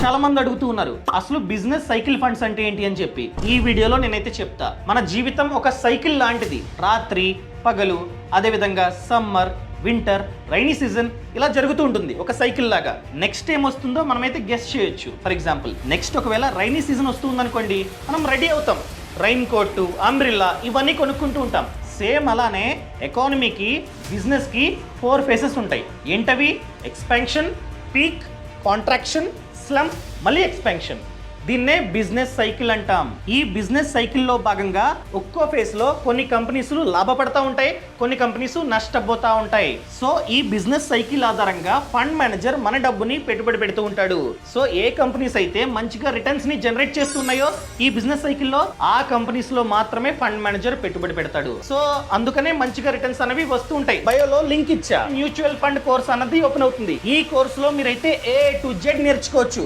చాలా మంది అడుగుతూ ఉన్నారు అసలు బిజినెస్ సైకిల్ ఫండ్స్ అంటే ఏంటి అని చెప్పి. ఈ వీడియోలో నేనైతే చెప్తా. మన జీవితం ఒక సైకిల్ లాంటిది. రాత్రి పగలు, అదేవిధంగా సమ్మర్, వింటర్, రైనీ సీజన్ ఇలా జరుగుతూ ఉంటుంది ఒక సైకిల్ లాగా. నెక్స్ట్ ఏం వస్తుందో మనమైతే గెస్ చేయొచ్చు. ఫర్ ఎగ్జాంపుల్ నెక్స్ట్ ఒకవేళ రైనీ సీజన్ వస్తుంది అనుకోండి, మనం రెడీ అవుతాం. రైన్ కోట్, అంబ్రిల్లా ఇవన్నీ కొనుక్కుంటూ ఉంటాం. సేమ్ అలానే ఎకానమీకి, బిజినెస్కి 4 ఫేసెస్ ఉంటాయి. ఏంటవి? ఎక్స్పాన్షన్, పీక్, కాంట్రాక్షన్, స్లమ్, మళ్ళీ ఎక్స్పాన్షన్. దీన్నే బిజినెస్ సైకిల్ అంటాం. ఈ బిజినెస్ సైకిల్లో భాగంగా ఒక్కో ఫేజ్ లో కొన్ని కంపెనీస్ లాభపడతా ఉంటాయి, కొన్ని కంపెనీస్ నష్టపోతా ఉంటాయి. సో ఈ బిజినెస్ సైకిల్ ఆధారంగా ఫండ్ మేనేజర్ మన డబ్బుని పెట్టుబడి పెడుతూ ఉంటాడు. సో ఏ కంపెనీస్ అయితే మంచిగా రిటర్న్స్ ని జనరేట్ చేస్తున్నాయో ఈ బిజినెస్ సైకిల్లో, ఆ కంపెనీస్ లో మాత్రమే ఫండ్ మేనేజర్ పెట్టుబడి పెడతాడు. సో అందుకనే మంచిగా రిటర్న్స్ అనేవి వస్తూ ఉంటాయి. బయోలో లింక్ ఇచ్చా, మ్యూచువల్ ఫండ్ కోర్స్ అన్నది ఓపెన్ అవుతుంది. ఈ కోర్స్ లో మీరైతే A to Z నేర్చుకోవచ్చు.